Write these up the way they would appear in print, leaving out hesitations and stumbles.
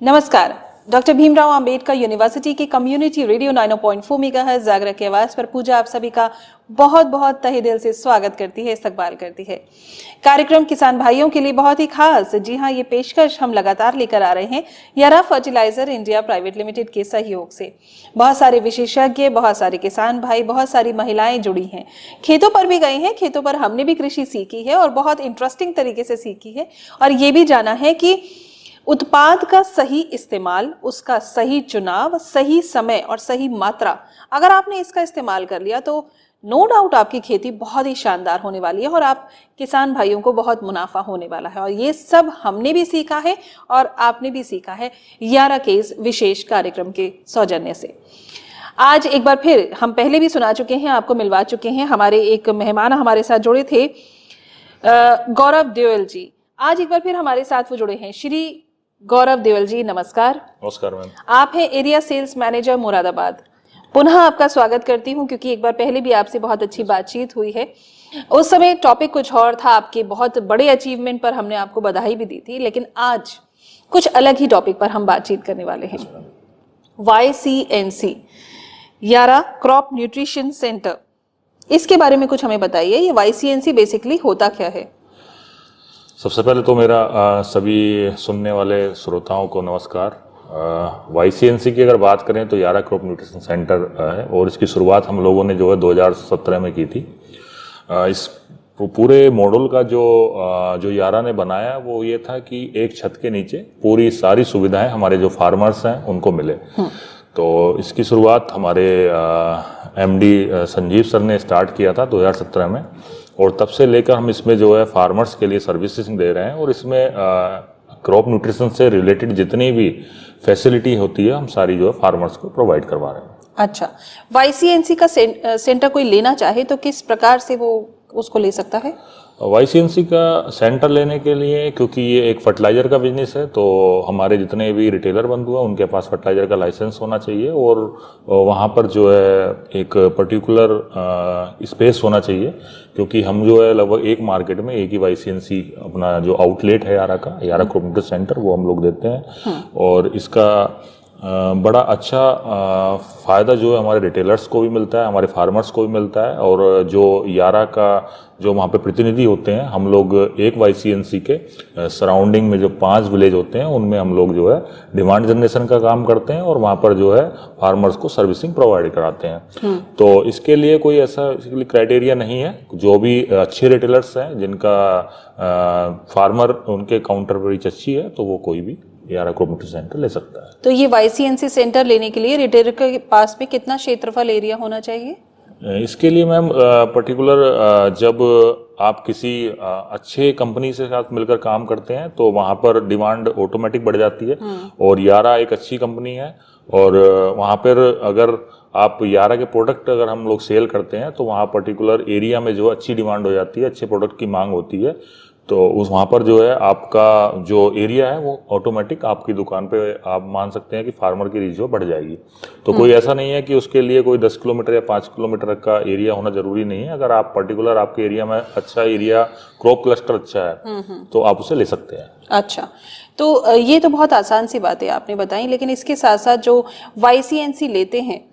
नमस्कार। Doctor Bhimrao Ambedkar university के community radio 90.4 megahertz जागरण की आवाज पर पूजा आप सभी का बहुत बहुत तहे दिल से स्वागत करती है, इस्तकबाल करती है। कार्यक्रम किसान भाइयों के लिए बहुत ही खास, जी हाँ, ये पेशकश हम लगातार लेकर आ रहे हैं यारा फर्टिलाइजर इंडिया प्राइवेट लिमिटेड के सहयोग से। बहुत सारे विशेषज्ञ, बहुत सारे किसान भाई, बहुत सारी महिलाएं जुड़ी हैं, खेतों पर भी गए हैं, खेतों पर हमने भी कृषि सीखी है और बहुत इंटरेस्टिंग तरीके से सीखी है और ये भी जाना है कि उत्पाद का सही इस्तेमाल, उसका सही चुनाव, सही समय और सही मात्रा, अगर आपने इसका इस्तेमाल कर लिया तो नो डाउट आपकी खेती बहुत ही शानदार होने वाली है और आप किसान भाइयों को बहुत मुनाफा होने वाला है। और ये सब हमने भी सीखा है और आपने भी सीखा है यारा के इस विशेष कार्यक्रम के सौजन्य से। आज एक बार फिर हम पहले भी सुना चुके हैं, आपको मिलवा चुके हैं, हमारे एक मेहमान हमारे साथ जुड़े थे गौरव देवल जी। आज एक बार फिर हमारे साथ वो जुड़े हैं श्री गौरव देवल जी। नमस्कार। नमस्कार मैम। आप हैं एरिया सेल्स मैनेजर मुरादाबाद। पुनः आपका स्वागत करती हूं क्योंकि एक बार पहले भी आपसे बहुत अच्छी बातचीत हुई है। उस समय टॉपिक कुछ और था, आपके बहुत बड़े अचीवमेंट पर हमने आपको बधाई भी दी थी, लेकिन आज कुछ अलग ही टॉपिक पर हम बातचीत करने वाले हैं। YCNC यारा क्रॉप न्यूट्रिशन सेंटर, इसके बारे में कुछ हमें बताइए। ये YCNC बेसिकली होता क्या है? सबसे पहले तो मेरा सभी सुनने वाले श्रोताओं को नमस्कार। YCNC की अगर बात करें तो यारा क्रॉप न्यूट्रिशन सेंटर है और इसकी शुरुआत हम लोगों ने जो है 2017 में की थी। इस पूरे मॉडल का जो यारा ने बनाया वो ये था कि एक छत के नीचे पूरी सारी सुविधाएं हमारे जो फार्मर्स हैं उनको मिले। तो इसकी शुरुआत हमारे MD संजीव सर ने स्टार्ट किया था 2017 में और तब से लेकर हम इसमें जो है फार्मर्स के लिए सर्विसेज दे रहे हैं और इसमें क्रॉप न्यूट्रिशन से रिलेटेड जितनी भी फैसिलिटी होती है हम सारी जो है फार्मर्स को प्रोवाइड करवा रहे हैं। अच्छा, YCNC का सेंटर कोई लेना चाहे तो किस प्रकार से वो उसको ले सकता है? YCNC का सेंटर लेने के लिए, क्योंकि ये एक फर्टिलाइजर का बिजनेस है, तो हमारे जितने भी रिटेलर बंधु हैं उनके पास फर्टिलाइजर का लाइसेंस होना चाहिए और वहाँ पर जो है एक पर्टिकुलर स्पेस होना चाहिए, क्योंकि हम जो है लगभग एक मार्केट में एक ही YCNC अपना जो आउटलेट है यारा का, यारा क्रॉप न्यूट्रिशन सेंटर, वो हम लोग देते हैं। और इसका बड़ा अच्छा फ़ायदा जो है हमारे रिटेलर्स को भी मिलता है, हमारे फार्मर्स को भी मिलता है और जो यारा का जो वहाँ पे प्रतिनिधि होते हैं, हम लोग एक YCNC के सराउंडिंग में जो 5 विलेज होते हैं उनमें हम लोग जो है डिमांड जनरेशन का काम करते हैं और वहाँ पर जो है फार्मर्स को सर्विसिंग प्रोवाइड कराते हैं। तो इसके लिए कोई ऐसा क्राइटेरिया नहीं है, जो भी अच्छे रिटेलर्स हैं जिनका फार्मर उनके काउंटर पर रीच अच्छी है तो वो कोई भी यारा क्रॉप न्यूट्रिशन सेंटर ले सकता है। तो ये YCNC सेंटर लेने के लिए रिटेलर के पास में कितना क्षेत्रफल एरिया होना चाहिए? इसके लिए मैम पर्टिकुलर जब आप किसी अच्छे कंपनी से साथ मिलकर काम करते हैं तो वहाँ पर डिमांड ऑटोमेटिक बढ़ जाती है और यारा एक अच्छी कंपनी है और वहाँ पर अगर आप यारा के प्रोडक्ट अगर हम लोग सेल करते हैं तो वहाँ पर्टिकुलर एरिया में जो अच्छी डिमांड हो जाती है, अच्छे प्रोडक्ट की मांग होती है, तो उस वहाँ पर जो है आपका जो एरिया है वो ऑटोमेटिक आपकी दुकान पे आप मान सकते हैं कि फार्मर की रीच जो बढ़ जाएगी। तो कोई ऐसा नहीं है कि उसके लिए कोई 10 किलोमीटर या 5 किलोमीटर का एरिया होना जरूरी नहीं है। अगर आप पर्टिकुलर आपके एरिया में अच्छा एरिया, क्रॉप क्लस्टर अच्छा है तो आप उसे ले सकते हैं। अच्छा, तो ये तो बहुत आसान सी बात है आपने बताई, लेकिन इसके साथ साथ जो YCNC लेते हैं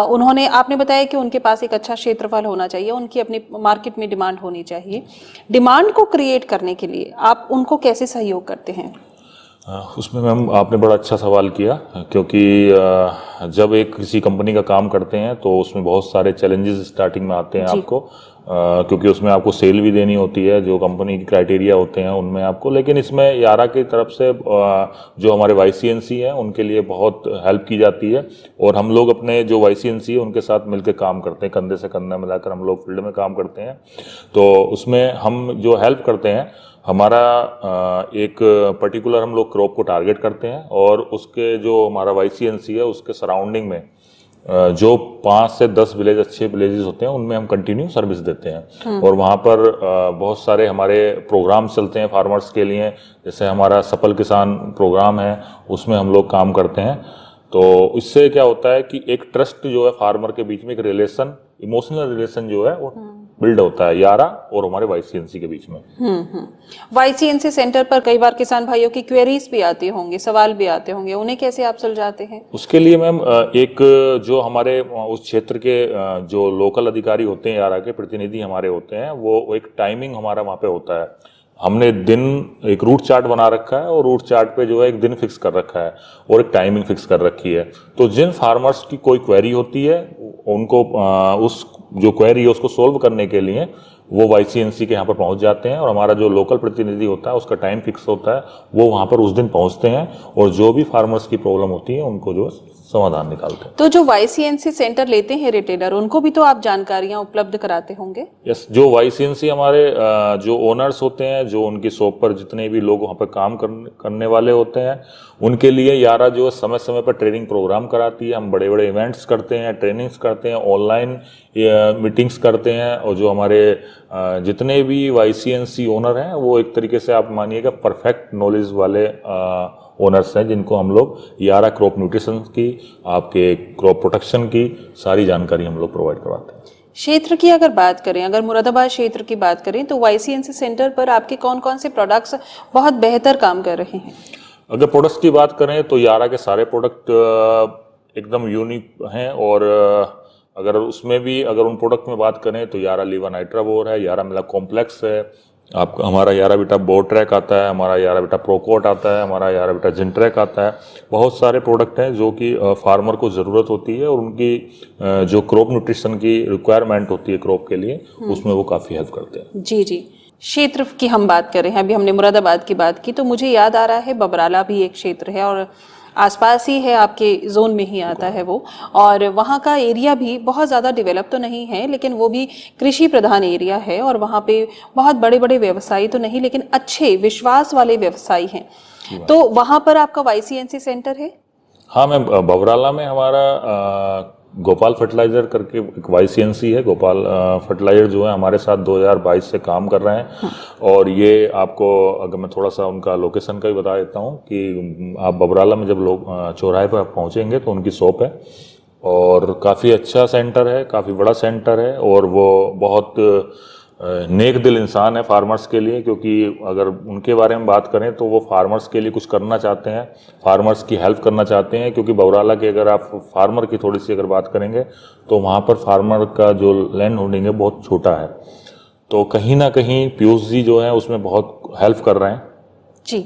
उन्होंने, आपने बताया कि उनके पास एक अच्छा क्षेत्रफल होना चाहिए, उनकी अपनी मार्केट में डिमांड होनी चाहिए। डिमांड को क्रिएट करने के लिए आप उनको कैसे सहयोग करते हैं? उसमें मैम आपने बड़ा अच्छा सवाल किया, क्योंकि जब एक किसी कंपनी का काम करते हैं तो उसमें बहुत सारे चैलेंजेस स्टार्टिंग में आते हैं आपको, क्योंकि उसमें आपको सेल भी देनी होती है, जो कंपनी की क्राइटेरिया होते हैं उनमें आपको। लेकिन इसमें यारा की तरफ से जो हमारे YCNC हैं उनके लिए बहुत हेल्प की जाती है और हम लोग अपने जो YCNC है उनके साथ मिलकर काम करते हैं, कंधे से कंधा मिलाकर हम लोग फील्ड में काम करते हैं। तो उसमें हम जो हेल्प करते हैं, हमारा एक पर्टिकुलर हम लोग क्रॉप को टारगेट करते हैं और उसके जो हमारा YCNC है उसके सराउंडिंग में जो 5 से 10 विलेज अच्छे विलेजेस होते हैं उनमें हम कंटिन्यू सर्विस देते हैं और वहाँ पर बहुत सारे हमारे प्रोग्राम चलते हैं फार्मर्स के लिए। जैसे हमारा सफल किसान प्रोग्राम है, उसमें हम लोग काम करते हैं। तो इससे क्या होता है कि एक ट्रस्ट जो है फार्मर के बीच में, एक रिलेशन, इमोशनल रिलेशन जो है वो बिल्ड होता है यारा और हमारे YCNC के बीच में। YCNC सेंटर पर कई बार किसान भाइयों की क्वेरीज भी आती होंगी, सवाल भी आते होंगे, उन्हें कैसे आप सुलझाते हैं? उसके लिए मैम एक जो हमारे उस क्षेत्र के जो लोकल अधिकारी होते हैं, यारा के प्रतिनिधि हमारे होते हैं, वो एक टाइमिंग हमारा वहाँ पे होता है। हमने दिन एक रूट चार्ट बना रखा है और रूट चार्ट पे जो है एक दिन फिक्स कर रखा है और एक टाइमिंग फिक्स कर रखी है। तो जिन फार्मर्स की कोई क्वेरी होती है उनको उस जो क्वेरी है उसको सोल्व करने के लिए वो YCNC के यहाँ पर पहुँच जाते हैं और हमारा जो लोकल प्रतिनिधि होता है उसका टाइम फिक्स होता है, वो वहाँ पर उस दिन पहुँचते हैं और जो भी फार्मर्स की प्रॉब्लम होती है उनको जो समाधान निकालते हैं। तो जो YCNC सेंटर लेते हैं रिटेलर, उनको भी तो आप जानकारियां उपलब्ध कराते होंगे? यस, जो YCNC हमारे जो ओनर्स होते हैं, जो उनकी शॉप पर जितने भी लोग वहाँ पर काम करने वाले होते हैं, उनके लिए यारा जो समय समय पर ट्रेनिंग प्रोग्राम कराती है। हम बड़े बड़े इवेंट्स करते हैं, ट्रेनिंग्स करते हैं, ऑनलाइन मीटिंग्स करते हैं और जो हमारे जितने भी YCNC ओनर हैं वो एक तरीके से आप मानिएगा परफेक्ट नॉलेज वाले ओनर्स हैं, जिनको हम लोग यारा क्रॉप न्यूट्रिशन की, आपके क्रॉप प्रोटेक्शन की सारी जानकारी हम लोग प्रोवाइड करवाते हैं। क्षेत्र की अगर बात करें, अगर मुरादाबाद क्षेत्र की बात करें, तो YCNC सेंटर पर आपके कौन कौन से प्रोडक्ट्स बहुत बेहतर काम कर रहे हैं? अगर प्रोडक्ट्स की बात करें तो यारा के सारे प्रोडक्ट एकदम यूनिक हैं और अगर उसमें भी अगर उन प्रोडक्ट में बात करें तो यारा लीवा नाइट्राबोर है, यारा मिला कॉम्प्लेक्स है, आपका हमारा यारा बीटा बोर ट्रैक आता है, हमारा यारा बीटा प्रोकोट आता है, हमारा यारा बीटा जिनट्रैक आता है। बहुत सारे प्रोडक्ट हैं जो कि फार्मर को ज़रूरत होती है और उनकी जो क्रॉप न्यूट्रिशन की रिक्वायरमेंट होती है क्रॉप के लिए, उसमें वो काफ़ी हेल्प करते हैं। जी जी। क्षेत्र की हम बात कर रहे हैं, अभी हमने मुरादाबाद की बात की, तो मुझे याद आ रहा है बबराला भी एक क्षेत्र है और आसपास ही है, आपके जोन में ही आता है वो, और वहाँ का एरिया भी बहुत ज़्यादा डेवलप तो नहीं है, लेकिन वो भी कृषि प्रधान एरिया है और वहाँ पे बहुत बड़े बड़े व्यवसायी तो नहीं लेकिन अच्छे विश्वास वाले व्यवसायी हैं। तो वहाँ पर आपका YCNC सेंटर है? हाँ मैम, बबराला में हमारा गोपाल फर्टिलाइजर करके एक YCNC है। गोपाल फर्टिलाइजर जो है हमारे साथ 2022 से काम कर रहे हैं और ये आपको अगर मैं थोड़ा सा उनका लोकेशन का भी बता देता हूँ कि आप बबराला में जब लोग चौराहे पर पहुँचेंगे तो उनकी शॉप है और काफ़ी अच्छा सेंटर है, काफ़ी बड़ा सेंटर है और वो बहुत नेक दिल इंसान है फार्मर्स के लिए, क्योंकि अगर उनके बारे में बात करें तो वो फार्मर्स के लिए कुछ करना चाहते हैं, फार्मर्स की हेल्प करना चाहते हैं। क्योंकि बबराला के अगर आप फार्मर की थोड़ी सी अगर बात करेंगे तो वहाँ पर फार्मर का जो लैंड होल्डिंग है बहुत छोटा है, तो कहीं ना कहीं पीयूष जी जो है उसमें बहुत हेल्प कर रहे हैं जी,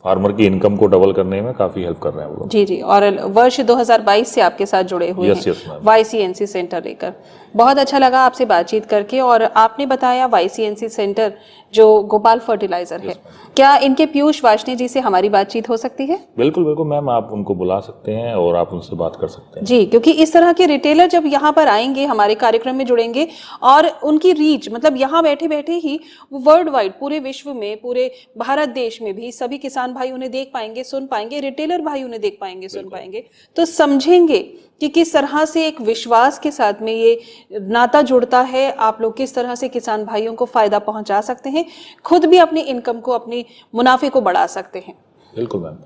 फार्मर की इनकम को डबल करने में काफ़ी हेल्प कर रहे हैं वो लोग। जी जी। और वर्ष 2022 से आपके साथ जुड़े हुए यस हैं यस मैम। YCNC सेंटर लेकर। बहुत अच्छा लगा आपसे बातचीत करके। और आपने बताया YCNC सेंटर जो गोपाल फर्टिलाइजर है, क्या इनके पीयूष वार्ष्णेय जी से हमारी बातचीत हो सकती है? बिल्कुल बिल्कुल मैम, आप उनको बुला सकते हैं और आप उनसे बात कर सकते हैं। जी, क्योंकि इस तरह के रिटेलर जब यहाँ पर आएंगे, हमारे कार्यक्रम में जुड़ेंगे और उनकी रीच, मतलब यहाँ बैठे बैठे ही वर्ल्ड वाइड, पूरे विश्व में, पूरे भारत देश में भी सभी किसान भाई उन्हें देख पाएंगे, सुन पाएंगे, रिटेलर भाई उन्हें देख पाएंगे, सुन पाएंगे, तो समझेंगे कि किस तरह से एक विश्वास के साथ में ये नाता जुड़ता है। आप लोग किस तरह से किसान भाइयों को फायदा पहुंचा सकते हैं, खुद भी अपनी इनकम को, अपनी मुनाफे को बढ़ा सकते हैं। बिल्कुल मैम,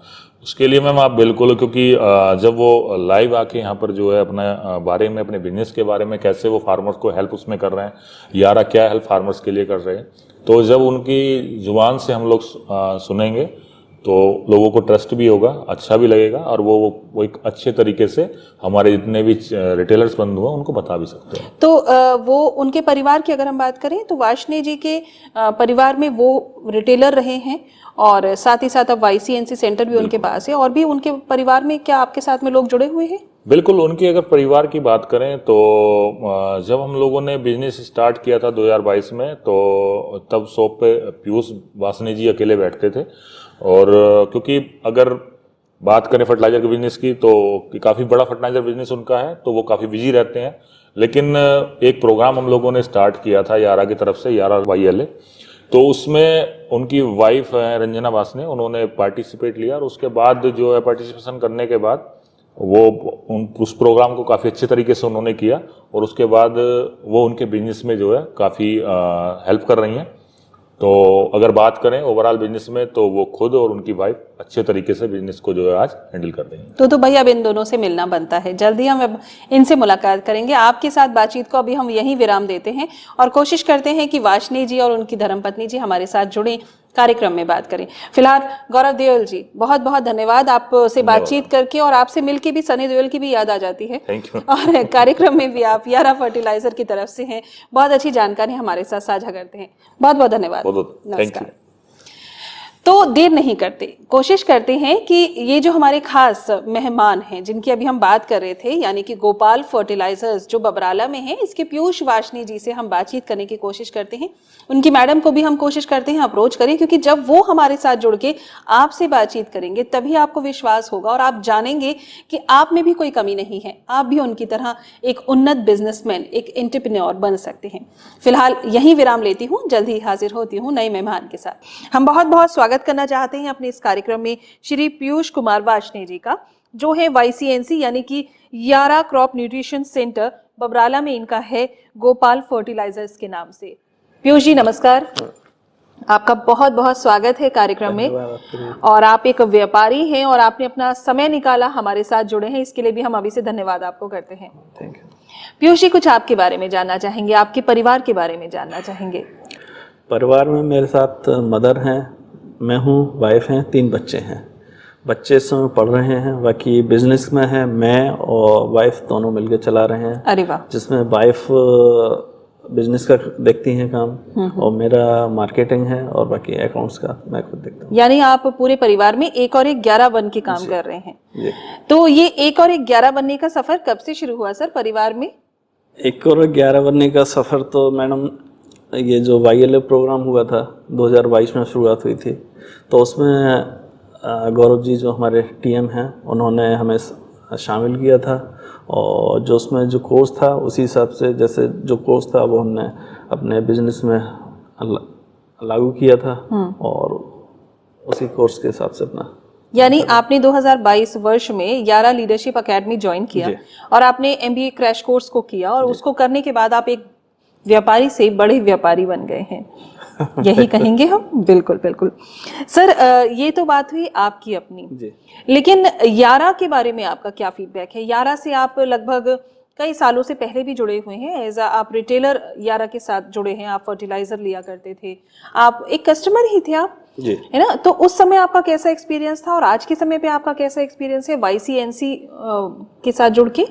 उसके लिए मैम आप बिल्कुल, क्योंकि जब वो लाइव आके यहाँ पर जो है अपना बारे में, अपने बिजनेस के बारे में कैसे वो फार्मर्स को हेल्प उसमें कर रहे हैं, यारा क्या हेल्प फार्मर्स के लिए कर रहे हैं, तो जब उनकी जुबान से हम लोग सुनेंगे तो लोगों को ट्रस्ट भी होगा, अच्छा भी लगेगा और वो एक अच्छे तरीके से हमारे जितने भी रिटेलर्स बंधु हैं उनको बता भी सकते हैं। तो वो उनके परिवार की अगर हम बात करें तो वार्ष्णेय जी के परिवार में वो रिटेलर रहे हैं और साथ ही साथ अब YCNC सेंटर भी उनके पास है, और भी उनके परिवार में क्या आपके साथ में लोग जुड़े हुए हैं? बिल्कुल, उनकी अगर परिवार की बात करें तो जब हम लोगों ने बिजनेस स्टार्ट किया था 2022 में, तो तब शॉप पे पीयूष वार्ष्णेय जी अकेले बैठते थे और क्योंकि अगर बात करें फर्टिलाइजर के बिजनेस की तो काफ़ी बड़ा फर्टिलाइजर बिजनेस उनका है, तो वो काफ़ी बिजी रहते हैं। लेकिन एक प्रोग्राम हम लोगों ने स्टार्ट किया था यारा की तरफ से, यारा YLA, तो उसमें उनकी वाइफ है रंजना वार्ष्णेय, उन्होंने पार्टिसिपेट लिया और उसके बाद जो है पार्टिसिपेशन करने के बाद वो उस प्रोग्राम को काफ़ी अच्छे तरीके से उन्होंने किया और उसके बाद वो उनके बिजनेस में जो है काफ़ी हेल्प कर रही हैं तो अगर बात करें ओवरऑल बिजनेस में तो वो खुद और उनकी वाइफ अच्छे तरीके से बिजनेस को जो है आज हैंडल कर रही हैं। तो भाई अब इन दोनों से मिलना बनता है, जल्दी हम अब इनसे मुलाकात करेंगे। आपके साथ बातचीत को अभी हम यहीं विराम देते हैं और कोशिश करते हैं कि वाशनी जी और उनकी धर्मपत्नी जी हमारे साथ जुड़े, कार्यक्रम में बात करें। फिलहाल गौरव देओल जी, बहुत बहुत धन्यवाद आपसे बातचीत करके, और आपसे मिलके भी सनी देओल की भी याद आ जाती है। Thank you. और कार्यक्रम में भी आप यारा फर्टिलाइजर की तरफ से हैं, बहुत अच्छी जानकारी हमारे साथ साझा करते हैं। बहुत बहुत धन्यवाद। बहुत थैंक यू। तो देर नहीं करते, कोशिश करते हैं कि ये जो हमारे खास मेहमान हैं जिनकी अभी हम बात कर रहे थे, यानी कि गोपाल फर्टिलाइजर्स जो बबराला में है, इसके पीयूष वाशनी जी से हम बातचीत करने की कोशिश करते हैं। उनकी मैडम को भी हम कोशिश करते हैं अप्रोच करें, क्योंकि जब वो हमारे साथ जुड़ के आपसे बातचीत करेंगे तभी आपको विश्वास होगा और आप जानेंगे कि आप में भी कोई कमी नहीं है, आप भी उनकी तरह एक उन्नत बिजनेसमैन, एक एंटरप्रेन्योर बन सकते हैं। फिलहाल यही विराम लेती हूँ, जल्द ही हाजिर होती हूँ नए मेहमान के साथ। हम बहुत बहुत स्वागत करना चाहते हैं अपने इस कार्यक्रम में श्री पीयूष कुमार वाशनी जी का, जो है YCNC यानी कि यारा क्रॉप न्यूट्रिशन सेंटर बबराला में इनका है, गोपाल फर्टिलाइजर्स के नाम से। पीयूष जी नमस्कार, आपका बहुत बहुत स्वागत है कार्यक्रम में। और आप एक व्यापारी हैं और आपने अपना समय निकाला, हमारे साथ जुड़े हैं, इसके लिए भी हम अभी से धन्यवाद आपको करते हैं। Thank you. पीयूष जी, कुछ आपके बारे में जानना चाहेंगे, आपके परिवार के बारे में जानना चाहेंगे। परिवार में मेरे साथ मदर हैं, मैं हूँ, वाइफ हैं, 3 बच्चे हैं। बच्चे इस समय पढ़ रहे हैं, बाकी बिजनेस में है, मैं और वाइफ दोनों मिलकर चला रहे हैं। अरे वाह। जिसमें वाइफ बिजनेस का देखती हैं काम और मेरा मार्केटिंग है और बाकी अकाउंट्स का मैं खुद देखता हूँ। यानी आप पूरे परिवार में 1 और 1 11 बन के काम कर रहे हैं। जी। तो ये 1 और 1 11 बनने का सफर कब से शुरू हुआ सर परिवार में? 1 और 11 बनने का सफ़र तो मैडम, ये जो YLA प्रोग्राम हुआ था 2022 में शुरुआत हुई थी, तो उसमें गौरव जी जो हमारे TM हैं उन्होंने हमें शामिल किया था, और जो उसमें जो कोर्स था उसी हिसाब से जैसे जो कोर्स था वो हमने अपने बिजनेस में लागू किया था और उसी कोर्स के हिसाब से अपना। यानी आपने 2022 वर्ष में यारा लीडरशिप एकेडमी ज्वाइन किया और आपने MBA क्रैश कोर्स को किया, और उसको करने के बाद आप एक व्यापारी से बड़े व्यापारी बन गए हैं, यही कहेंगे हम। बिल्कुल बिल्कुल सर, ये तो बात हुई आपकी अपनी जी। लेकिन यारा के बारे में आपका क्या फीडबैक है? यारा से आप लगभग कई सालों से पहले भी जुड़े हुए हैं, एज आप रिटेलर यारा के साथ जुड़े हैं, आप फर्टिलाइजर लिया करते थे, आप एक कस्टमर ही थे आप, जी, है ना? तो उस समय आपका कैसा एक्सपीरियंस था और आज के समय पे आपका कैसा एक्सपीरियंस है YCNC के साथ जुड़ के?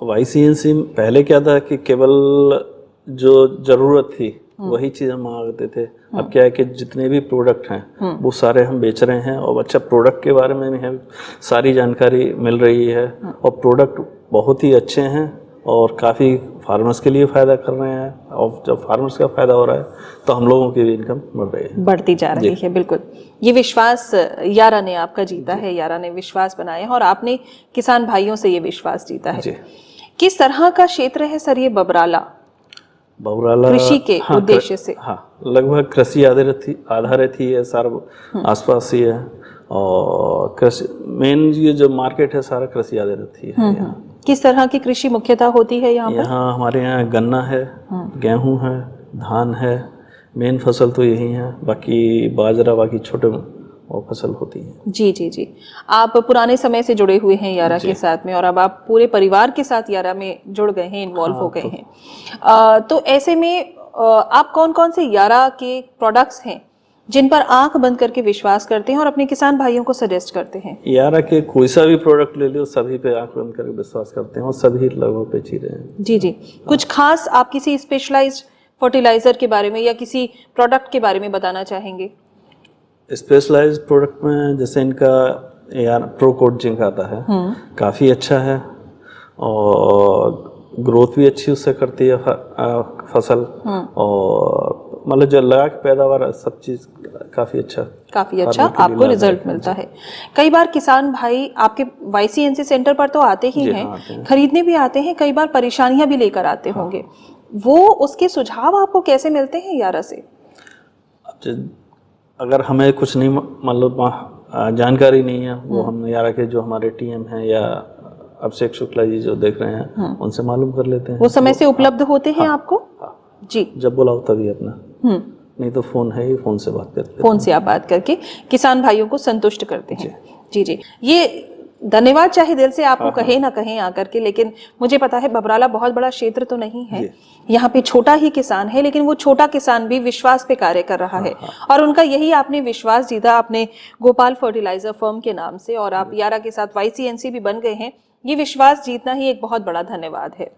YCNC पहले क्या था कि केवल जो ज़रूरत थी वही चीज़ हम मांगते थे। अब क्या है कि जितने भी प्रोडक्ट हैं वो सारे हम बेच रहे हैं, और अच्छा प्रोडक्ट के बारे में भी हमें सारी जानकारी मिल रही है, और प्रोडक्ट बहुत ही अच्छे हैं और काफ़ी फार्मर्स के लिए फ़ायदा कर रहे हैं, और जब फार्मर्स का फ़ायदा हो रहा है तो हम लोगों की भी इनकम बढ़ रही है, बढ़ती जा रही है। बिल्कुल, ये विश्वास यारा ने आपका जीता है, यारा ने विश्वास बनाया है और आपने किसान भाइयों से ये विश्वास जीता है। किस तरह का क्षेत्र है सर ये बबराला कृषि के उद्देश्य से? हाँ, लगभग कृषि आधारित ही है, सारा आसपास ही है, और कृषि मेन ये जो मार्केट है सारा कृषि आधारित ही है यहाँ। किस तरह की कृषि मुख्यतः होती है यहाँ पर? यहाँ हमारे यहाँ गन्ना है, गेहूं है, धान है, मेन फसल तो यही है, बाकी बाजरा, बाकी छोटे और फसल होती है। जी जी जी, आप पुराने समय से जुड़े हुए हैं यारा के साथ में, और अब आप पूरे परिवार के साथ यारा में जुड़ गए हैं, इन्वॉल्व हो गए हैं। तो ऐसे में आप कौन कौन से यारा के प्रोडक्ट्स हैं जिन पर आंख बंद करके विश्वास करते हैं और अपने किसान भाइयों को सजेस्ट करते हैं? यारा के कोई सा भी प्रोडक्ट ले लो, सभी पे आंख बंद करके विश्वास करते हैं और सभी लगभग बेच ही रहे हैं। जी जी, कुछ खास आप किसी स्पेशलाइज्ड फर्टिलाइजर के बारे में या किसी प्रोडक्ट के बारे में बताना चाहेंगे? स्पेशलाइज्ड प्रोडक्ट में जैसे इनका यार प्रोकोट जिंक आता है, काफ़ी अच्छा है और ग्रोथ भी अच्छी उससे करती है फसल, और मतलब जो लगा के पैदावार सब चीज़ काफ़ी अच्छा आपको रिजल्ट मिलता है। कई बार किसान भाई आपके YCNC सेंटर पर तो आते ही हैं, खरीदने भी आते हैं, कई बार परेशानियां भी लेकर आते होंगे, वो उसके सुझाव आपको कैसे मिलते हैं यारा से? अगर हमें कुछ नहीं मतलब जानकारी नहीं है, वो हम यारा के जो हमारे TM हैं या अभिषेक शुक्ला जी जो देख रहे हैं उनसे मालूम कर लेते हैं। वो समय से उपलब्ध होते हैं आपको? जी, जब बुलाओ तभी अपना नहीं तो फ़ोन है ही, फ़ोन से बात करते हैं। फोन से आप बात करके किसान भाइयों को संतुष्ट करते हैं। जी जी, ये धन्यवाद चाहे दिल से आपको कहे ना कहें आकर के, लेकिन मुझे पता है बबराला बहुत बड़ा क्षेत्र तो नहीं है, यहाँ पे छोटा ही किसान है, लेकिन वो छोटा किसान भी विश्वास पे कार्य कर रहा है और उनका यही आपने विश्वास जीता अपने गोपाल फर्टिलाइजर फर्म के नाम से, और आप यारा के साथ YCNC भी बन गए हैं। ये विश्वास जीतना ही एक बहुत बड़ा धन्यवाद है।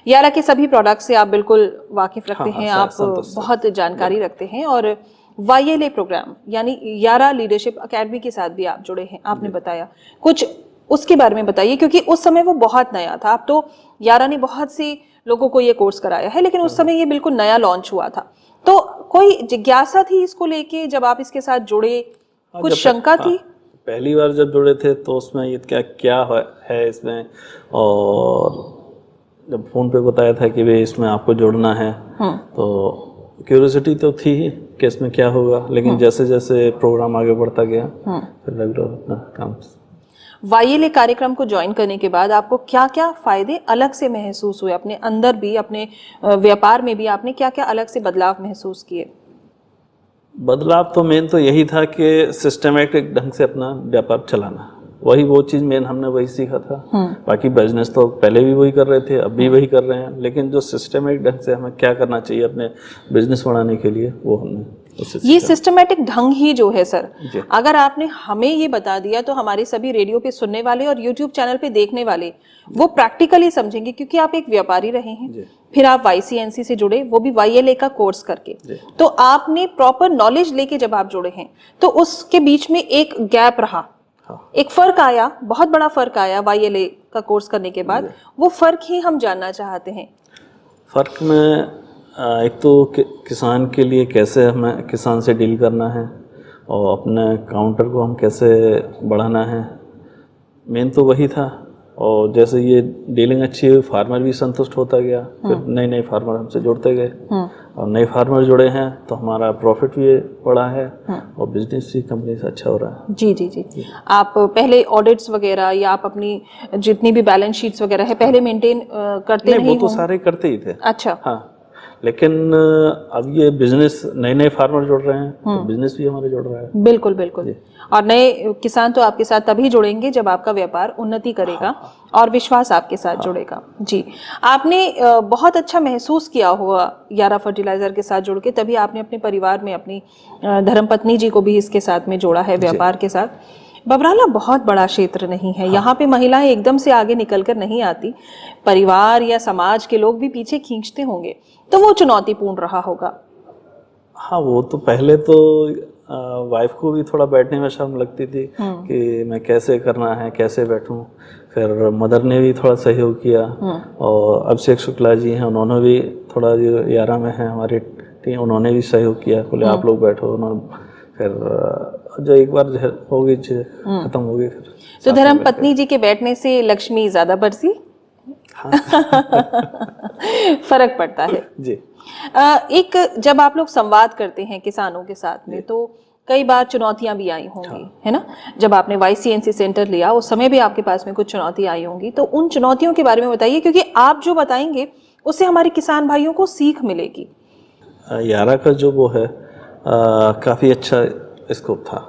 यारा के सभी प्रोडक्ट से आप बिल्कुल वाकिफ रखते हैं, आप बहुत जानकारी रखते हैं, और YLA प्रोग्राम यानी यारा लीडरशिप एकेडमी के साथ भी आप जुड़े हैं, आपने बताया कुछ उसके बारे में बताइए, क्योंकि उस समय वो बहुत नया था। अब तो यारा ने बहुत से लोगों को ये कोर्स कराया है, लेकिन उस समय ये बिल्कुल नया लॉन्च हुआ था। तो कोई जिज्ञासा थी इसको लेके जब आप इसके साथ जुड़े, कुछ शंका थी? पहली बार जब जुड़े थे तो उसमें ये क्या है इसमें, और जब फ़ोन पे बताया था कि भाई इसमें आपको जुड़ना है, तो क्यूरियोसिटी तो थी ही कि इसमें क्या होगा, लेकिन जैसे जैसे प्रोग्राम आगे बढ़ता गया फिर रेगुलर अपना काम। YLA कार्यक्रम को ज्वाइन करने के बाद आपको क्या क्या फायदे अलग से महसूस हुए, अपने अंदर भी, अपने व्यापार में भी आपने क्या क्या अलग से बदलाव महसूस किए? बदलाव तो मेन तो यही था कि सिस्टमेटिक ढंग से अपना व्यापार चलाना, वही वो चीज़ मेन हमने वही सीखा था। बाकी बिजनेस तो पहले भी वही कर रहे थे, अब भी वही कर रहे हैं, लेकिन जो सिस्टमेटिक ढंग से हमें क्या करना चाहिए अपने बिजनेस बढ़ाने के लिए, वो हमने ये सिस्टमेटिक ढंग ही जो है सर, अगर आपने हमें ये बता दिया तो हमारे सभी रेडियो पे सुनने वाले और YouTube चैनल पे देखने वाले वो प्रैक्टिकली समझेंगे, क्योंकि आप एक व्यापारी रहे हैं, फिर आप YCNC से जुड़े, वो भी YLA का कोर्स करके, तो आपने प्रॉपर नॉलेज लेके जब आप जुड़े हैं तो उसके बीच में एक गैप रहा, एक फर्क आया, बहुत बड़ा फर्क आया YLA का कोर्स करने के बाद। वो फर्क ही हम जानना चाहते हैं। फर्क में एक तो किसान के लिए कैसे हमें किसान से डील करना है और अपने काउंटर को हम कैसे बढ़ाना है, मेन तो वही था। और जैसे ये डीलिंग अच्छी हुई, फार्मर भी संतुष्ट होता गया, फिर नए फार्मर हमसे जुड़ते गए, और नए फार्मर जुड़े हैं तो हमारा प्रॉफिट भी बढ़ा है और बिजनेस भी कंपनी से अच्छा हो रहा है। जी जी जी, आप पहले ऑडिट्स वगैरह या आप अपनी जितनी भी बैलेंस शीट्स वगैरह है पहले मेंटेन करते नहीं? वो तो सारे करते ही थे। अच्छा। हाँ, लेकिन अब ये बिजनेस नए फार्मर जुड़ रहे हैं तो बिजनेस भी हमारे जुड़ रहा है। बिल्कुल बिल्कुल, और नए किसान तो आपके साथ तभी जुड़ेंगे जब आपका व्यापार उन्नति करेगा और विश्वास आपके साथ जुड़ेगा। जी, आपने बहुत अच्छा महसूस किया हुआ यारा फर्टिलाइजर के साथ जुड़ के, तभी आपने अपने परिवार में अपनी धर्मपत्नी जी को भी इसके साथ में जोड़ा है व्यापार के साथ। बबराला बहुत बड़ा क्षेत्र नहीं है, यहाँ पे महिलाएं एकदम से आगे निकल कर नहीं आती, परिवार या समाज के लोग भी पीछे खींचते होंगे, तो वो चुनौतीपूर्ण रहा होगा। हाँ, वो तो पहले तो वाइफ को भी थोड़ा बैठने में शर्म लगती थी कि मैं कैसे करना है, कैसे बैठूं। फिर मदर ने भी थोड़ा सहयोग किया, और अभिषेक शुक्ला जी हैं, उन्होंने भी थोड़ा, जो यारा में है हमारे टीम, उन्होंने भी सहयोग किया, बोले आप लोग बैठो। उन्होंने फिर जो एक बार हो गई खत्म हो गई, फिर तो धर्म पत्नी जी के बैठने से लक्ष्मी ज्यादा बरसी। हाँ। फर्क पड़ता है जी। एक जब आप लोग संवाद करते हैं किसानों के साथ में, तो कई बार चुनौतियां भी आई होंगी, है ना? जब आपने YCNC सेंटर लिया उस समय भी आपके पास में कुछ चुनौती आई होंगी, तो उन चुनौतियों के बारे में बताइए, क्योंकि आप जो बताएंगे उससे हमारे किसान भाइयों को सीख मिलेगी। यारा का जो वो है काफ़ी अच्छा स्कोप था,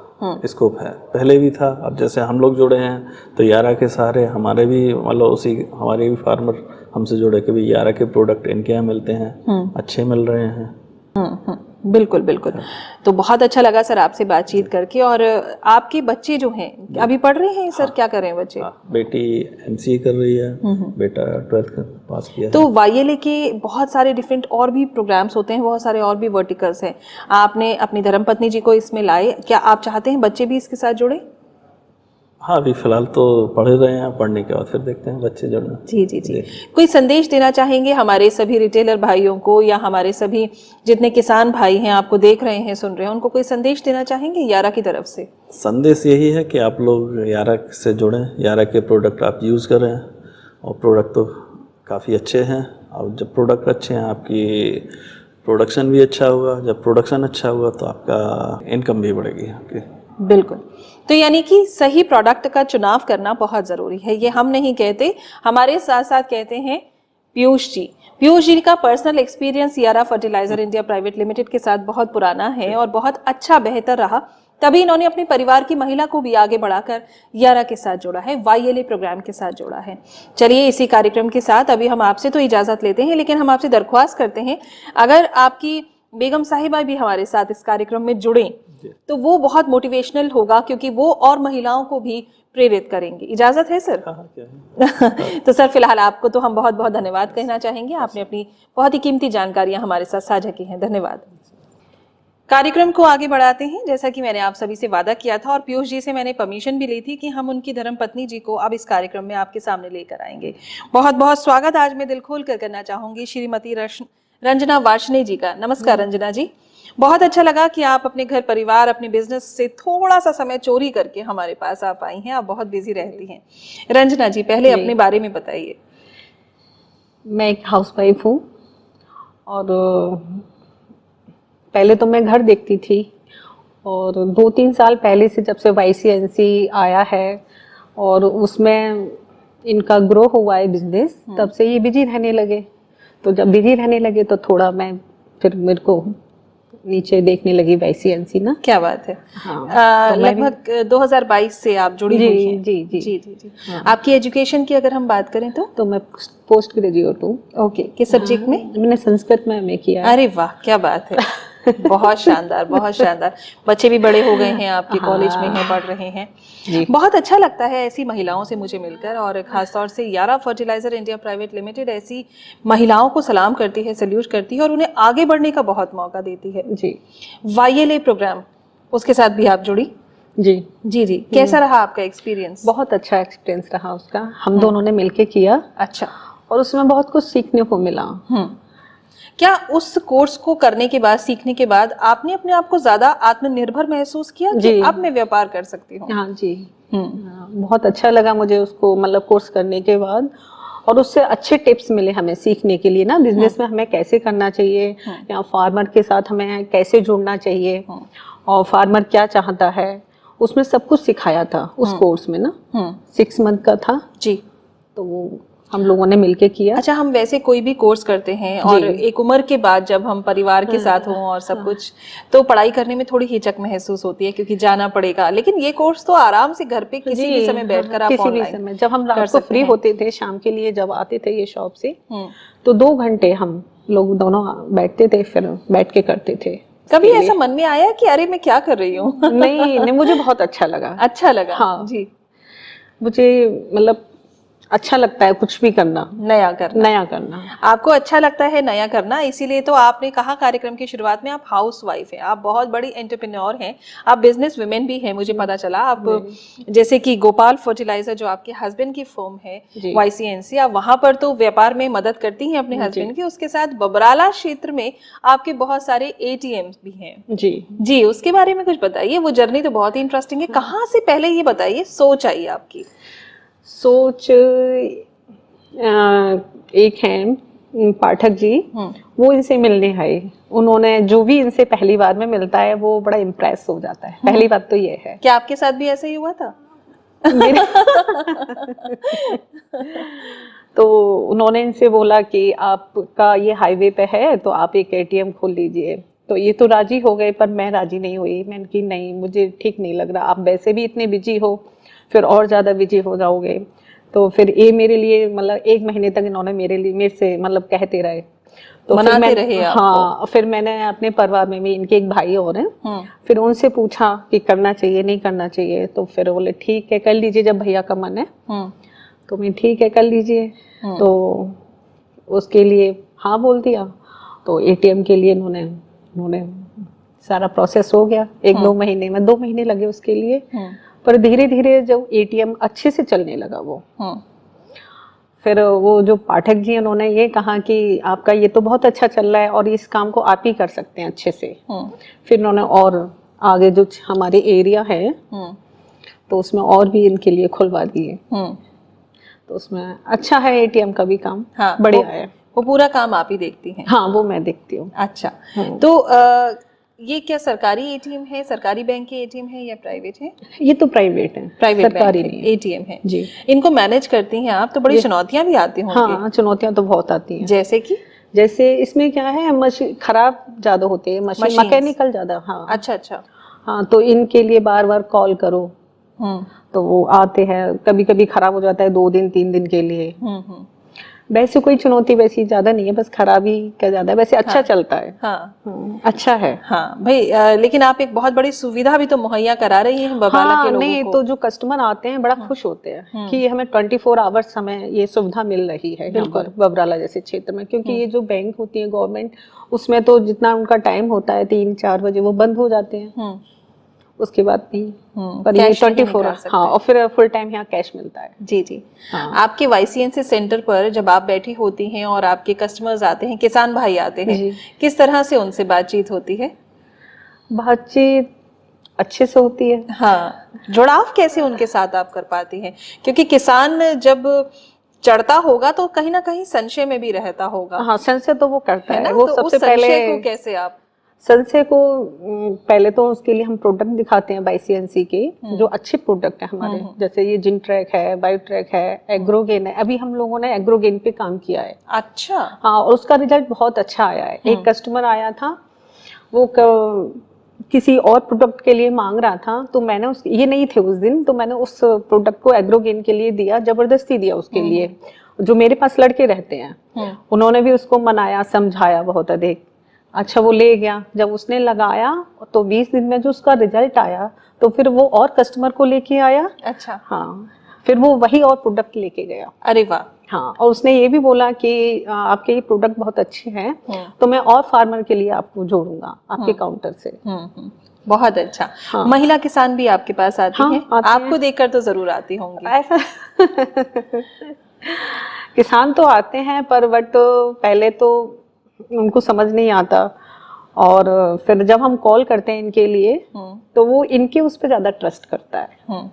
स्कोप है, पहले भी था। अब जैसे हम लोग जुड़े हैं तो यारा के सारे हमारे भी, मतलब हमारे भी फार्मर हमसे जुड़े कि भाई यारा के प्रोडक्ट इनके यहाँ मिलते हैं, अच्छे मिल रहे हैं। बिल्कुल बिल्कुल। तो बहुत अच्छा लगा सर आपसे बातचीत करके। और आपके बच्चे जो हैं अभी पढ़ रहे हैं सर? क्या कर रहे हैं बच्चे? बेटी MCA कर रही है, बेटा 12th पास किया। तो YLA के बहुत सारे डिफरेंट और भी प्रोग्राम्स होते हैं, बहुत सारे और भी वर्टिकल्स हैं। आपने अपनी धर्मपत्नी जी को इसमें लाए, क्या आप चाहते हैं बच्चे भी इसके साथ जुड़े? हाँ, अभी फिलहाल तो पढ़ रहे हैं, पढ़ने के बाद फिर देखते हैं बच्चे जुड़ना। जी जी जी। कोई संदेश देना चाहेंगे हमारे सभी रिटेलर भाइयों को, या हमारे सभी जितने किसान भाई हैं आपको देख रहे हैं, सुन रहे हैं, उनको कोई संदेश देना चाहेंगे यारा की तरफ से? संदेश यही है कि आप लोग यारा से जुड़ें, यारा के प्रोडक्ट आप यूज़ करें, और प्रोडक्ट तो काफ़ी अच्छे हैं। और जब प्रोडक्ट अच्छे हैं आपकी प्रोडक्शन भी अच्छा होगा, जब प्रोडक्शन अच्छा होगा तो आपका इनकम भी बढ़ेगी आपकी। बिल्कुल। तो यानी कि सही प्रोडक्ट का चुनाव करना बहुत ज़रूरी है, ये हम नहीं कहते, हमारे साथ साथ कहते हैं पीयूष जी का पर्सनल एक्सपीरियंस यारा फर्टिलाइजर इंडिया प्राइवेट लिमिटेड के साथ बहुत पुराना है और बहुत अच्छा बेहतर रहा, तभी इन्होंने अपने परिवार की महिला को भी आगे बढ़ाकर यारा के साथ जोड़ा है, YLA प्रोग्राम के साथ जोड़ा है। चलिए इसी कार्यक्रम के साथ अभी हम आपसे तो इजाजत लेते हैं, लेकिन हम आपसे दरख्वास्त करते हैं अगर आपकी बेगम साहिबा भी हमारे साथ इस कार्यक्रम में जुड़े तो वो बहुत मोटिवेशनल होगा, क्योंकि वो और महिलाओं को भी प्रेरित करेंगे। इजाजत है सर? हाँ, क्या है? तो सर फिलहाल आपको तो हम बहुत बहुत धन्यवाद कहना चाहेंगे, आपने अपनी बहुत ही कीमती जानकारियां हमारे साथ साझा की हैं, धन्यवाद। कार्यक्रम को आगे बढ़ाते हैं। जैसा कि मैंने आप सभी से वादा किया था और पीयूष जी से मैंने परमिशन भी ली थी कि हम उनकी धर्मपत्नी जी को अब इस कार्यक्रम में आपके सामने लेकर आएंगे। बहुत बहुत स्वागत आज मैं दिल खोल कर करना चाहूंगी श्रीमती रंजना वार्ष्णेय जी का। नमस्कार रंजना जी, बहुत अच्छा लगा कि आप अपने घर परिवार अपने बिजनेस से थोड़ा सा समय चोरी करके हमारे पास आप आई हैं। आप बहुत बिजी रहती हैं। रंजना जी पहले अपने बारे में बताइए। मैं एक हाउसवाइफ हूँ और पहले तो मैं घर देखती थी और 2-3 साल पहले से जब से YCNC आया है और उसमें इनका ग्रो हुआ है बिजनेस, तब से ये बिजी रहने लगे। तो जब बिजी रहने लगे तो थोड़ा मैं फिर मेरे को नीचे देखने लगी YCNC ना। क्या बात है। हाँ, तो लगभग 2022 से आप जुड़ी हुई हैं। जी जी जी जी जी। आपकी एजुकेशन की अगर हम बात करें तो मैं पोस्ट ग्रेजुएट हूँ। ओके, किस सब्जेक्ट में? मैंने संस्कृत में MA किया है। अरे वाह, क्या बात है। बहुत शानदार, बहुत शानदार। बच्चे भी बड़े हो गए हैं, आपके कॉलेज में हैं, पढ़ रहे हैं जी। बहुत अच्छा लगता है ऐसी महिलाओं से मुझे मिलकर, और खासतौर से यारा फर्टिलाइजर इंडिया प्राइवेट लिमिटेड ऐसी महिलाओं को सलाम करती है, सल्यूट करती है और उन्हें आगे बढ़ने का बहुत मौका देती है जी। YLA प्रोग्राम, उसके साथ भी आप जुड़ी? जी जी जी। कैसा रहा आपका एक्सपीरियंस? बहुत अच्छा एक्सपीरियंस रहा उसका, हम दोनों ने मिलके किया। अच्छा। और उसमें बहुत कुछ सीखने को मिला। क्या उस कोर्स को करने के बाद, सीखने के बाद आपने अपने आप को ज्यादा आत्मनिर्भर महसूस किया कि अब मैं व्यापार कर सकती हूँ? हाँ जी। हाँ, बहुत अच्छा लगा मुझे उसको मतलब कोर्स करने के बाद, और उससे अच्छे टिप्स मिले हमें सीखने के लिए ना, बिजनेस में हमें कैसे करना चाहिए या फार्मर के साथ हमें कैसे जुड़ना चाहिए और फार्मर क्या चाहता है, उसमें सब कुछ सिखाया था उस कोर्स में ना। 6 मंथ का था जी। तो वो हम लोगों ने मिलके किया। अच्छा, हम वैसे कोई भी कोर्स करते हैं और एक उम्र के बाद जब हम परिवार के साथ हों और सब कुछ, तो पढ़ाई करने में थोड़ी हिचक महसूस होती है क्योंकि जाना पड़ेगा, लेकिन ये कोर्स तो आराम से घर पे किसी भी समय बैठकर आप किसी भी समय, जब हम रात को फ्री होते थे शाम के लिए जब आते थे ये शॉप से, तो 2 घंटे हम लोग दोनों बैठते थे, फिर बैठ के करते थे। कभी ऐसा मन में आया कि अरे मैं क्या कर रही हूँ? नहीं, मुझे बहुत अच्छा लगा। अच्छा लगा? हाँ जी। मुझे मतलब अच्छा लगता है कुछ भी करना, नया करना। आपको अच्छा लगता है नया करना, इसीलिए तो आपने कहा कार्यक्रम की शुरुआत में आप हाउस वाइफ हैं, आप बहुत बड़ी एंटरप्रेन्योर हैं, आप बिजनेस वुमेन भी हैं, मुझे पता चला। आप जैसे कि गोपाल फर्टिलाइजर जो आपके हस्बैंड की फर्म है YCNC, आप वहां पर तो व्यापार में मदद करती हैं अपने हस्बैंड की, उसके साथ बबराला क्षेत्र में आपके बहुत सारे ATM भी हैं। जी जी, उसके बारे में कुछ बताइए। वो जर्नी तो बहुत ही इंटरेस्टिंग है। कहाँ से, पहले ये बताइए, सोच आई आपकी? सोच एक हैं पाठक जी, वो इनसे मिलने आए। उन्होंने जो भी इनसे पहली बार में मिलता है वो बड़ा इम्प्रेस हो जाता है। पहली बात तो ये है। क्या आपके साथ भी ऐसा ही हुआ था? तो उन्होंने इनसे बोला कि आपका ये हाईवे पे है तो आप एक ATM खोल लीजिए। तो ये तो राजी हो गए, पर मैं राजी नहीं हुई। मैंने कि नहीं, मुझे ठीक नहीं लग रहा, आप वैसे भी इतने बिजी हो, फिर और ज़्यादा बिजी हो जाओगे। तो फिर ये मेरे लिए मतलब 1 महीने तक इन्होंने मेरे से मतलब कहते रहे, तो मनाते रहे आपको। हाँ, फिर मैंने अपने परिवार में भी, इनके एक भाई और हैं, फिर उनसे पूछा कि करना चाहिए नहीं करना चाहिए, तो फिर बोले ठीक है कर लीजिए, जब भैया का मन है। तो मैं ठीक है कर लीजिए, तो उसके लिए हाँ बोल दिया। तो ATM के लिए उन्होंने सारा प्रोसेस हो गया 1-2 महीने में, 2 महीने लगे उसके लिए। पर धीरे धीरे जब ATM अच्छे से चलने लगा वो, फिर वो जो पाठक जी उन्होंने ये कहा कि आपका ये तो बहुत अच्छा चल रहा है और इस काम को आप ही कर सकते हैं अच्छे से। फिर उन्होंने और आगे जो हमारे एरिया है तो उसमें और भी इनके लिए खुलवा दिए। तो उसमें अच्छा है ATM का भी काम। हाँ, बढ़िया है। वो पूरा काम आप ही देखती हैं? हाँ, वो मैं देखती हूँ। अच्छा, तो ये क्या सरकारी एटीएम है, सरकारी बैंक के एटीएम है या प्राइवेट है? ये तो प्राइवेट है, प्राइवेट सरकारी बैंक नहीं है, एटीएम है जी। इनको मैनेज करती हैं आप, तो बड़ी चुनौतियां भी आती होंगी। हाँ, चुनौतियां तो बहुत आती हैं। जैसे कि जैसे इसमें क्या है, मशीन खराब ज्यादा होती है, मशीन Machines। मैकेनिकल ज्यादा। हाँ अच्छा अच्छा। हाँ, तो इनके लिए बार बार कॉल करो, तो वो आते हैं, कभी कभी खराब हो जाता है 2 दिन 3 दिन के लिए। वैसे कोई चुनौती वैसी ज्यादा नहीं है, बस खराबी का ज्यादा है, वैसे अच्छा चलता है। हाँ अच्छा है। हाँ भाई, लेकिन आप एक बहुत बड़ी सुविधा भी तो मुहैया करा रही हैं बबराला के लोगों नहीं को। तो जो कस्टमर आते हैं बड़ा खुश होते हैं कि हमें 24 आवर्स समय ये सुविधा मिल रही है यहाँ पर बबराला जैसे क्षेत्र में, क्योंकि ये जो बैंक होती है गवर्नमेंट, उसमें तो जितना उनका टाइम होता है 3-4 बजे वो बंद हो जाते हैं, उसके बाद नहीं। पर ये 24। हाँ, और फिर फुल टाइम यहाँ कैश मिलता है। जी जी। हाँ। आपके YCNC सेंटर पर जब आप बैठी होती हैं और आपके कस्टमर्स आते हैं, किसान भाई आते हैं, किस तरह से उनसे बातचीत होती है? बातचीत अच्छे से होती है। हाँ, जुड़ाव कैसे उनके साथ आप कर पाती हैं? क्योंकि किसान जब चढ़ता होगा तो कहीं ना कहीं संशय में भी रहता होगा। हाँ, संशय तो वो करता है, वो तो सबसे सबसे पहले को कैसे आप संशय को पहले तो उसके लिए हम प्रोडक्ट दिखाते हैं YCNC के, जो अच्छे प्रोडक्ट है हमारे, जैसे ये जिन ट्रैक है, बायो ट्रैक है, एग्रोगेन है। अभी हम लोगों ने एग्रोगेन पे काम किया है। अच्छा। हाँ, और उसका रिजल्ट बहुत अच्छा आया है। एक कस्टमर आया था, वो किसी और प्रोडक्ट के लिए मांग रहा था, तो मैंने ये नहीं थे उस दिन, तो मैंने उस प्रोडक्ट को एग्रोगेन के लिए दिया, जबरदस्ती दिया उसके लिए। जो मेरे पास लड़के रहते हैं, उन्होंने भी उसको मनाया समझाया बहुत अधिक। अच्छा, वो ले गया, जब उसने लगाया तो 20 दिन में जो उसका रिजल्ट आया, तो फिर वो और कस्टमर को लेके आया। अच्छा। हाँ, फिर वो वही और प्रोडक्ट लेके गया। अरे वाह। हाँ, और उसने ये भी बोला कि आपके ये प्रोडक्ट बहुत अच्छे हैं, तो मैं और फार्मर के लिए आपको जोड़ूंगा आपके काउंटर से। बहुत अच्छा। हाँ। महिला किसान भी आपके पास आती हाँ, हैं? आती आपको हैं। देखकर तो जरूर आती होंगी। ऐसा किसान तो आते हैं, पर बट पहले तो उनको समझ नहीं आता, और फिर जब हम कॉल करते हैं इनके लिए, तो वो इनके उस पर ज्यादा ट्रस्ट करता है,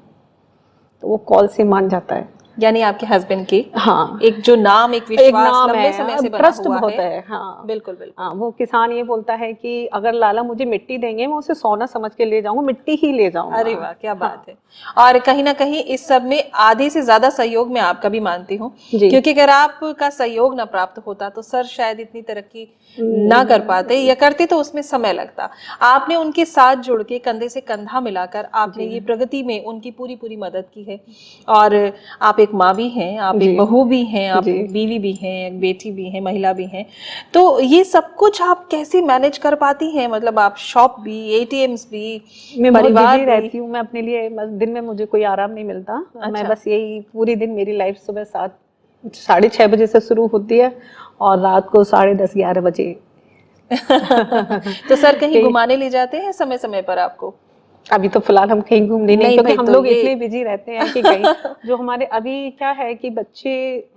तो वो कॉल से मान जाता है। यानी आपके हस्बैंड की हाँ, एक जो नाम, एक विश्वास लंबे समय से बना ट्रस्ट हुआ बहुत है। है। हाँ, बिल्कुल बिल्कुल। हाँ, वो किसान ये बोलता है कि अगर लाला मुझे मिट्टी देंगे, मैं उसे सोना समझ के ले जाऊंगा, मिट्टी ही ले जाऊंगा। अरे वाह, क्या बात है। और कहीं ना कहीं इस सब में आधे से ज्यादा सहयोग मैं आपका भी मानती हूँ, क्योंकि अगर आपका सहयोग ना प्राप्त होता तो सर शायद इतनी तरक्की ना कर पाते, या करते तो उसमें समय लगता। आपने उनके साथ जुड़ के कंधे से कंधा मिलाकर आपने ये प्रगति में उनकी पूरी पूरी मदद की है। और आप एक माँ भी हैं, आप एक बहू भी हैं, आप बीवी भी हैं, एक बेटी भी हैं, महिला भी हैं, तो ये सब कुछ आप कैसे मैनेज कर पाती हैं? मतलब आप शॉप भी, ATMs भी, मैं परिवार बिजी रहती हूँ। मैं अपने लिए दिन में मुझे कोई आराम नहीं मिलता। मैं बस यही पूरी दिन, मेरी लाइफ सुबह 7-6:30 बजे से शुरू होती है और रात को 10:30-11 बजे। तो सर कहीं घुमाने ले जाते हैं समय समय पर आपको? अभी तो फिलहाल हम कहीं घूमने नहीं, क्योंकि हम तो लोग इतने बिजी रहते हैं कि कहीं जो हमारे अभी क्या है कि बच्चे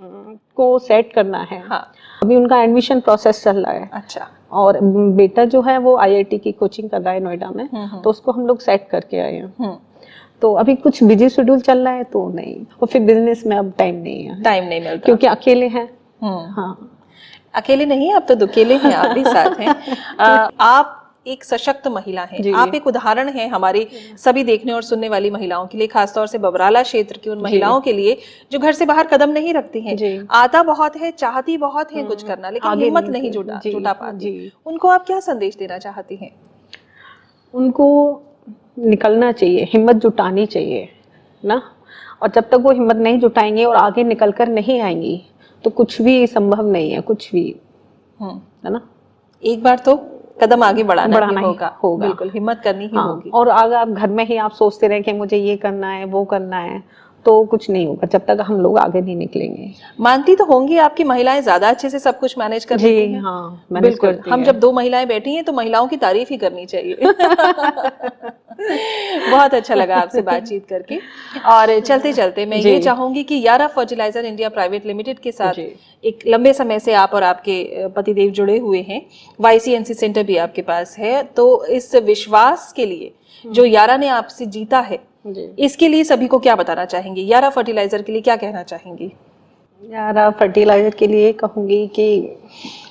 को सेट करना है। हाँ। अभी उनका एडमिशन प्रोसेस चल रहा है। अच्छा। और बेटा जो है वो IIT की कोचिंग कर रहा है नोएडा में, तो उसको हम लोग सेट करके आए हैं। तो अभी कुछ बिजी शेड्यूल चल रहा है, तो नहीं, और फिर बिजनेस में अब टाइम नहीं है, टाइम नहीं मिलता क्योंकि अकेले हैं। हाँ, अकेले नहीं, आप तो दुकेले हैं, आप भी साथ हैं। आप एक सशक्त महिला हैं, आप एक उदाहरण हैं हमारी सभी देखने और सुनने वाली महिलाओं के लिए, खासतौर से बबराला क्षेत्र की उन महिलाओं के लिए जो घर से बाहर कदम नहीं रखती हैं। आता बहुत है, चाहती बहुत है कुछ करना, लेकिन हिम्मत नहीं जुटा पाती। उनको आप क्या संदेश देना चाहती हैं? उनको निकलना चाहिए, हिम्मत जुटानी चाहिए ना, और जब तक वो हिम्मत नहीं जुटाएंगे और आगे निकल कर नहीं आएंगी तो कुछ भी संभव नहीं है, कुछ भी, है ना। एक बार तो कदम आगे बढ़ाना ही होगा। बिल्कुल, हिम्मत करनी ही होगी। और अगर आप घर में ही आप सोचते रहे कि मुझे ये करना है, वो करना है, तो कुछ नहीं होगा जब तक हम लोग आगे नहीं निकलेंगे। मानती तो होंगी आपकी महिलाएं ज्यादा अच्छे से सब कुछ मैनेज कर लेती हैं। हाँ, बिल्कुल। हम जब 2 महिलाएं बैठी हैं तो महिलाओं की तारीफ ही करनी चाहिए। बहुत अच्छा लगा आपसे बातचीत करके। और चलते चलते मैं ये चाहूंगी कि यारा फर्टिलाइजर इंडिया प्राइवेट लिमिटेड के साथ एक लंबे समय से आप और आपके पतिदेव जुड़े हुए हैं, YCNC सेंटर भी आपके पास है, तो इस विश्वास के लिए जो यारा ने आपसे जीता है, इसके लिए सभी को क्या बताना चाहेंगी? यारा फर्टिलाइजर के लिए क्या कहना चाहेंगी? यारा फर्टिलाइजर के लिए कहूंगी कि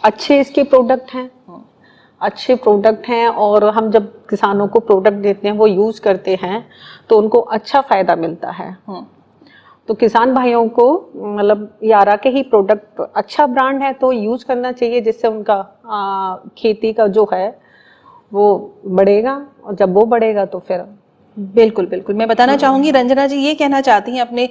अच्छे इसके प्रोडक्ट हैं, अच्छे प्रोडक्ट हैं, और हम जब किसानों को प्रोडक्ट देते हैं वो यूज़ करते हैं तो उनको अच्छा फ़ायदा मिलता है। तो किसान भाइयों को मतलब यारा के ही प्रोडक्ट अच्छा ब्रांड है तो यूज़ करना चाहिए, जिससे उनका खेती का जो है वो बढ़ेगा, और जब वो बढ़ेगा तो फिर बिल्कुल बिल्कुल। मैं बताना चाहूंगी रंजना जी ये कहना चाहती हैं अपने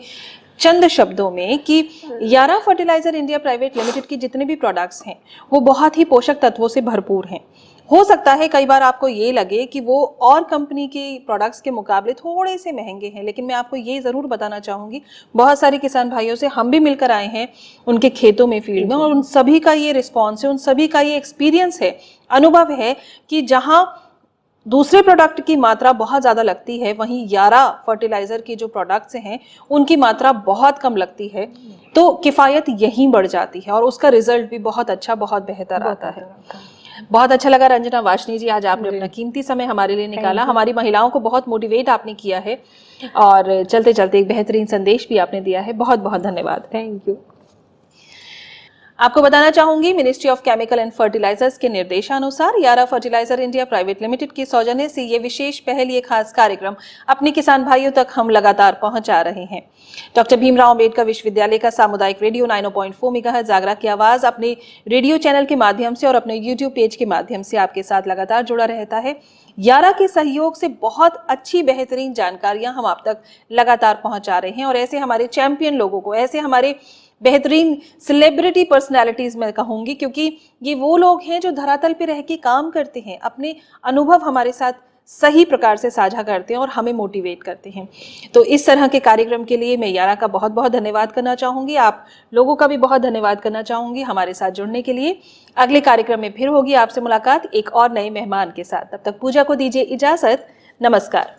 चंद शब्दों में कि यारा फर्टिलाइजर इंडिया प्राइवेट लिमिटेड की जितने भी प्रोडक्ट्स हैं वो बहुत ही पोषक तत्वों से भरपूर हैं। हो सकता है कई बार आपको ये लगे कि वो और कंपनी के प्रोडक्ट्स के मुकाबले थोड़े से महंगे हैं, लेकिन मैं आपको ये ज़रूर बताना चाहूँगी, बहुत सारे किसान भाइयों से हम भी मिलकर आए हैं उनके खेतों में, फील्ड में, और उन सभी का ये रिस्पॉन्स है, उन सभी का ये एक्सपीरियंस है, अनुभव है कि जहाँ दूसरे प्रोडक्ट की मात्रा बहुत ज़्यादा लगती है वहीं यारा फर्टिलाइज़र के जो प्रोडक्ट्स हैं उनकी मात्रा बहुत कम लगती है, तो किफ़ायत यहीं बढ़ जाती है और उसका रिजल्ट भी बहुत अच्छा, बहुत बेहतर आता है। बहुत अच्छा लगा रंजना वाशनी जी, आज आपने अपना कीमती समय हमारे लिए निकाला, हमारी महिलाओं को बहुत मोटिवेट आपने किया है और चलते चलते एक बेहतरीन संदेश भी आपने दिया है। बहुत बहुत धन्यवाद। Thank you. आपको बताना चाहूंगी ministry of chemical and fertilizers के निर्देशानुसार यारा फर्टिलाइजर इंडिया प्राइवेट लिमिटेड के सौजन्य से ये विशेष पहल, ये खास कार्यक्रम अपने किसान भाइयों तक हम लगातार पहुंचा रहे हैं। डॉक्टर भीमराव अंबेडकर विश्वविद्यालय का सामुदायिक रेडियो 90.4 मेगाहर्ट्ज जागरा की आवाज अपने रेडियो चैनल के माध्यम से और अपने यूट्यूब पेज के माध्यम से आपके साथ लगातार जुड़ा रहता है। यारा के सहयोग से बहुत अच्छी बेहतरीन जानकारियां हम आप तक लगातार पहुंचा रहे हैं और ऐसे हमारे चैंपियन लोगों को, ऐसे हमारे बेहतरीन सेलिब्रिटी पर्सनालिटीज मैं कहूंगी, क्योंकि ये वो लोग हैं जो धरातल पे रह के काम करते हैं, अपने अनुभव हमारे साथ सही प्रकार से साझा करते हैं और हमें मोटिवेट करते हैं। तो इस तरह के कार्यक्रम के लिए मैं यारा का बहुत बहुत धन्यवाद करना चाहूंगी, आप लोगों का भी बहुत धन्यवाद करना चाहूंगी हमारे साथ जुड़ने के लिए। अगले कार्यक्रम में फिर होगी आपसे मुलाकात एक और नए मेहमान के साथ। तब तक पूजा को दीजिए इजाजत। नमस्कार।